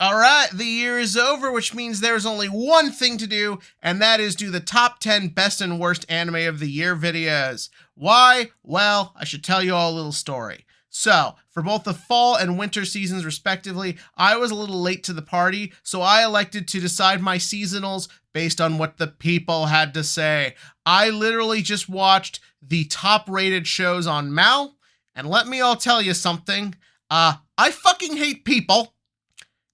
All right, the year is over, which means there's only one thing to do, and that is do the top 10 best and worst anime of the year videos. Why? Well, I should tell you all a little story. So, for both the fall and winter seasons respectively, I was a little late to the party, so I elected to decide my seasonals based on what the people had to say. I literally just watched the top rated shows on Mal, and let me all tell you something. I fucking hate people.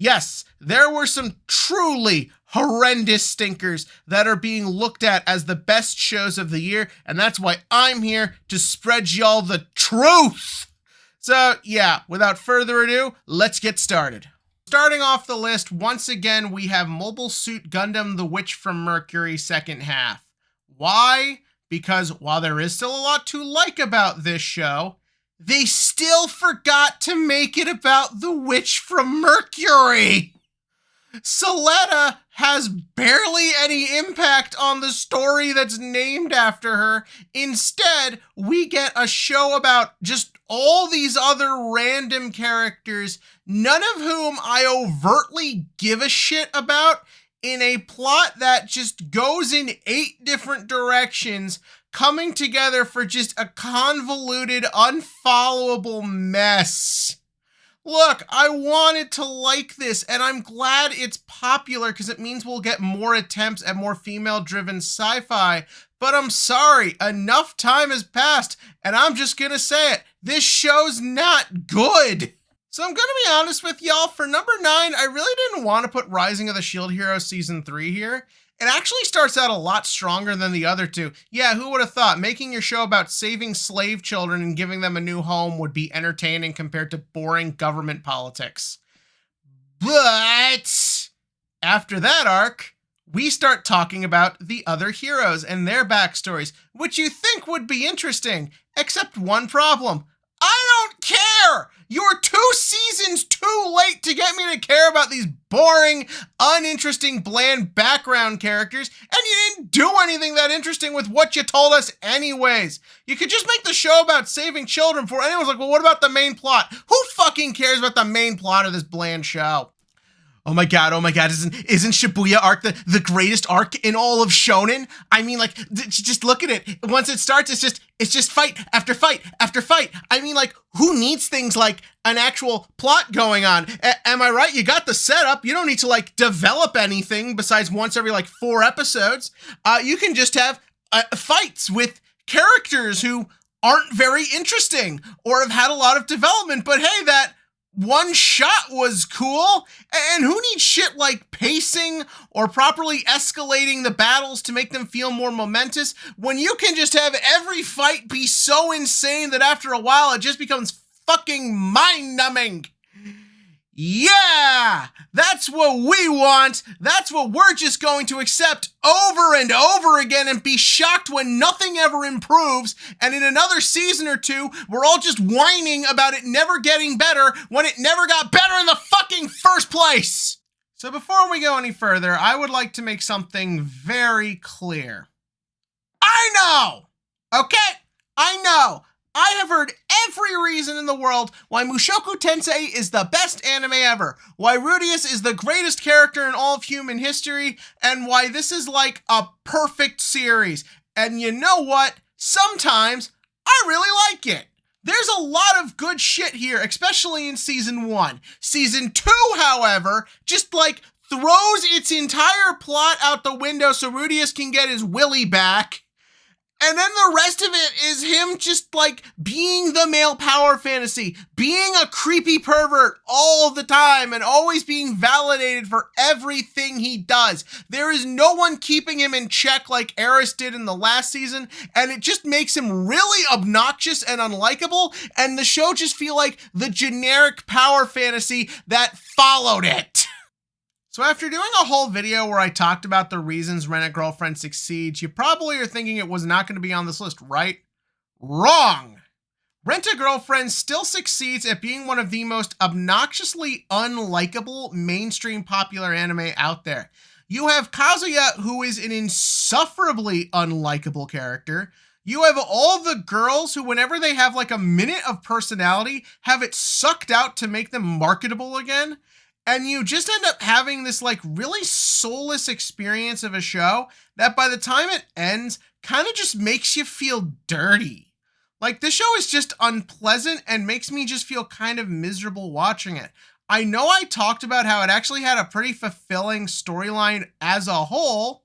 Yes, there were some truly horrendous stinkers that are being looked at as the best shows of the year, and that's why I'm here to spread y'all the truth. So yeah, without further ado, let's get started. Starting off the list, once again, we have Mobile Suit Gundam The Witch from Mercury second half. Why? Because while there is still a lot to like about this show, they still forgot to make it about the witch from Mercury. Soletta has barely any impact on the story that's named after her. Instead, we get a show about just all these other random characters, none of whom I overtly give a shit about, in a plot that just goes in 8 different directions, coming together for just a convoluted, unfollowable mess. Look, I wanted to like this, and I'm glad it's popular because it means we'll get more attempts at more female-driven sci-fi, but I'm sorry, enough time has passed, and I'm just gonna say it, this show's not good. So I'm gonna be honest with y'all, for number 9, I really didn't want to put Rising of the Shield Hero Season 3 here. It actually starts out a lot stronger than the other two. Yeah, who would have thought making your show about saving slave children and giving them a new home would be entertaining compared to boring government politics. But after that arc, we start talking about the other heroes and their backstories, which you think would be interesting, except one problem. I don't care! You're 2 seasons too late to get me to care about these boring, uninteresting, bland background characters, and you didn't do anything that interesting with what you told us anyways. You could just make the show about saving children before anyone's like, well, what about the main plot? Who fucking cares about the main plot of this bland show? Oh my god, isn't Shibuya arc the greatest arc in all of shonen? I mean, like, just look at it. Once it starts, it's just fight after fight after fight. I mean, like, who needs things like an actual plot going on? Am I right? You got the setup. You don't need to, like, develop anything besides once every, like, 4 episodes. You can just have fights with characters who aren't very interesting or have had a lot of development, but hey, that one shot was cool, and who needs shit like pacing or properly escalating the battles to make them feel more momentous when you can just have every fight be so insane that after a while it just becomes fucking mind-numbing. Yeah, that's what we want. That's what we're just going to accept over and over again and be shocked when nothing ever improves. And in another season or 2, we're all just whining about it never getting better when it never got better in the fucking first place. So before we go any further, I would like to make something very clear. I know, okay? I know. I have heard every reason in the world why Mushoku Tensei is the best anime ever, why Rudius is the greatest character in all of human history, and why this is like a perfect series. And you know what? Sometimes I really like it. There's a lot of good shit here, especially in season 1. Season 2, however, just like throws its entire plot out the window so Rudius can get his willy back. And then the rest of it is him just like being the male power fantasy, being a creepy pervert all the time and always being validated for everything he does. There is no one keeping him in check like Eris did in the last season, and it just makes him really obnoxious and unlikable, and the show just feel like the generic power fantasy that followed it. So after doing a whole video where I talked about the reasons Rent-A-Girlfriend succeeds, you probably are thinking it was not going to be on this list, right? Wrong! Rent-A-Girlfriend still succeeds at being one of the most obnoxiously unlikable mainstream popular anime out there. You have Kazuya, who is an insufferably unlikable character. You have all the girls who, whenever they have like a minute of personality, have it sucked out to make them marketable again. And you just end up having this like really soulless experience of a show that by the time it ends kind of just makes you feel dirty. Like this show is just unpleasant and makes me just feel kind of miserable watching it. I know I talked about how it actually had a pretty fulfilling storyline as a whole,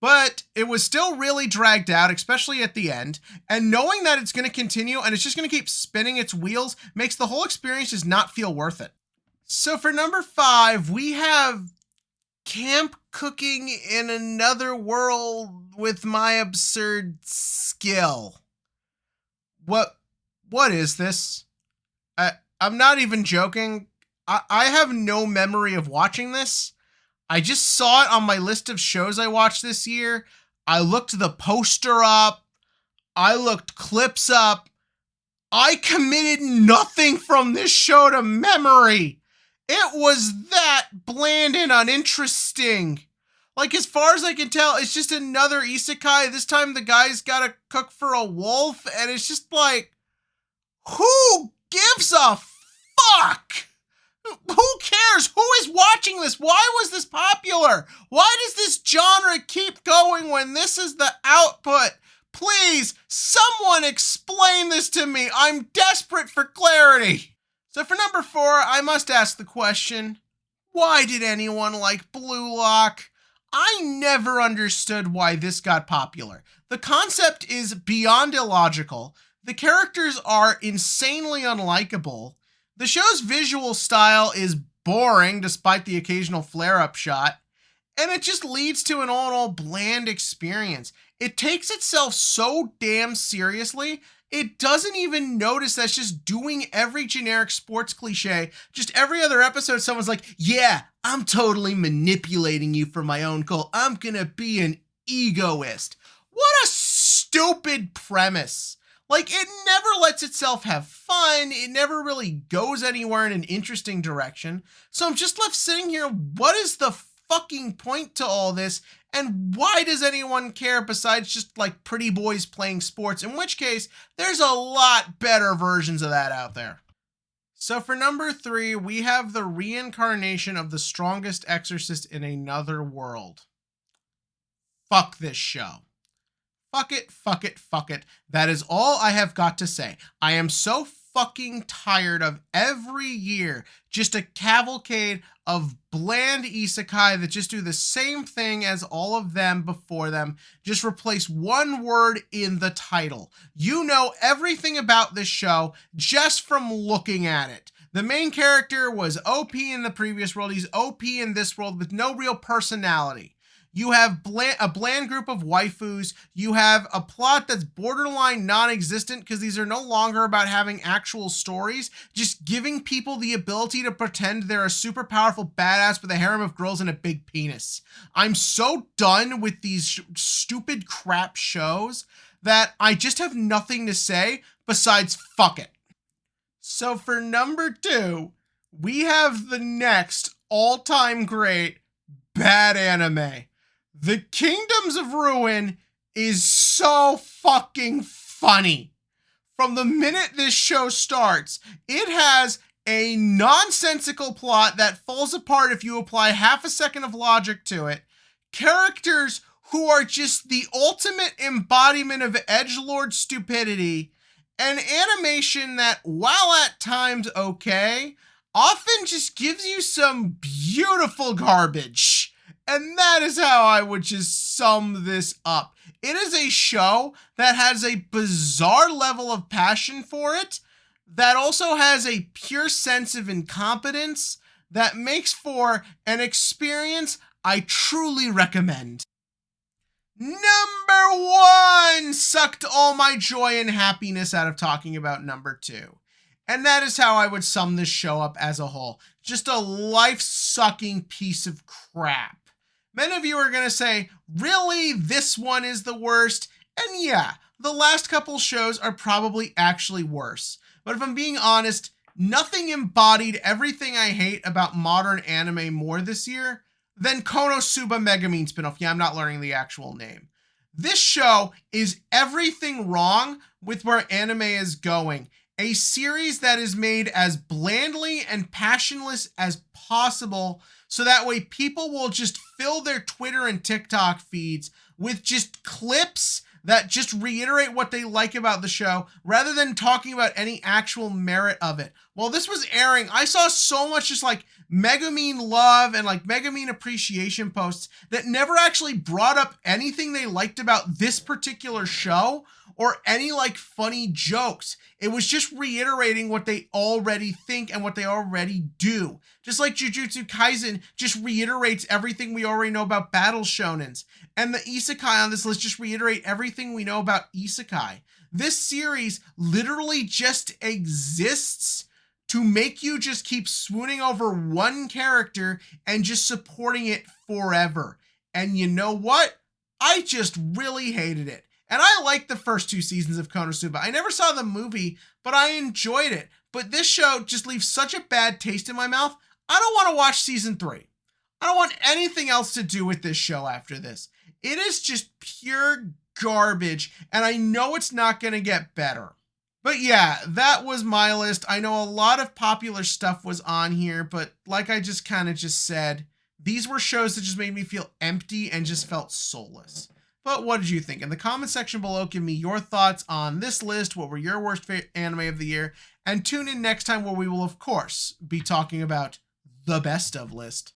but it was still really dragged out, especially at the end. And knowing that it's going to continue and it's just going to keep spinning its wheels makes the whole experience just not feel worth it. So for number 5, we have camp cooking in another world with my absurd skill. What is this? I'm not even joking. I have no memory of watching this. I just saw it on my list of shows I watched this year. I looked the poster up. I looked clips up. I committed nothing from this show to memory. It was that bland and uninteresting. Like, as far as I can tell, it's just another isekai. This time the guy's gotta cook for a wolf, and it's just like, who gives a fuck? Who cares? Who is watching this? Why was this popular? Why does this genre keep going when this is the output? Please, someone explain this to me. I'm desperate for clarity. So for number 4, I must ask the question, why did anyone like Blue Lock? I never understood why this got popular. The concept is beyond illogical. The characters are insanely unlikable. The show's visual style is boring despite the occasional flare-up shot. And it just leads to an all bland experience. It takes itself so damn seriously, it doesn't even notice that's just doing every generic sports cliche. Just every other episode, someone's like, yeah, I'm totally manipulating you for my own goal. I'm gonna be an egoist. What a stupid premise. Like, it never lets itself have fun. It never really goes anywhere in an interesting direction. So I'm just left sitting here, what is the fucking point to all this? And why does anyone care besides just like pretty boys playing sports? In which case, there's a lot better versions of that out there. So for number 3, we have the reincarnation of the strongest exorcist in another world. Fuck this show. Fuck it, fuck it, fuck it. That is all I have got to say. I am so fucking tired of every year just a cavalcade of bland isekai that just do the same thing as all of them before them. Just replace one word in the title. You know everything about this show just from looking at it. The main character was OP in the previous world. He's OP in this world with no real personality. You have a bland group of waifus. You have a plot that's borderline non-existent because these are no longer about having actual stories, just giving people the ability to pretend they're a super powerful badass with a harem of girls and a big penis. I'm so done with these stupid crap shows that I just have nothing to say besides fuck it. So for number 2, we have the next all-time great bad anime. The Kingdoms of Ruin is so fucking funny. From the minute this show starts, it has a nonsensical plot that falls apart if you apply half a second of logic to it. Characters who are just the ultimate embodiment of edgelord stupidity. An animation that, while at times okay, often just gives you some beautiful garbage. And that is how I would just sum this up. It is a show that has a bizarre level of passion for it, that also has a pure sense of incompetence, that makes for an experience I truly recommend. Number 1 sucked all my joy and happiness out of talking about number 2. And that is how I would sum this show up as a whole. Just a life-sucking piece of crap. Many of you are going to say, really, this one is the worst? And yeah, the last couple shows are probably actually worse. But if I'm being honest, nothing embodied everything I hate about modern anime more this year than Konosuba Megumin spinoff. Yeah, I'm not learning the actual name. This show is everything wrong with where anime is going. A series that is made as blandly and passionless as possible, so that way people will just fill their Twitter and TikTok feeds with just clips that just reiterate what they like about the show rather than talking about any actual merit of it. While this was airing, I saw so much just like Megumin love and like Megumin appreciation posts that never actually brought up anything they liked about this particular show or any like funny jokes. It was just reiterating what they already think and what they already do. Just like Jujutsu Kaisen just reiterates everything we already know about battle shonens. And the isekai on this list just reiterate everything we know about isekai. This series literally just exists to make you just keep swooning over one character and just supporting it forever. And you know what? I just really hated it. And I liked the first 2 seasons of Konosuba. I never saw the movie, but I enjoyed it. But this show just leaves such a bad taste in my mouth. I don't want to watch season 3. I don't want anything else to do with this show after this. It is just pure garbage, and I know it's not going to get better. But yeah, that was my list. I know a lot of popular stuff was on here, but like I just kind of just said, these were shows that just made me feel empty and just felt soulless. But what did you think? In the comment section below, give me your thoughts on this list. What were your worst anime of the year? And tune in next time where we will, of course, be talking about the best of list.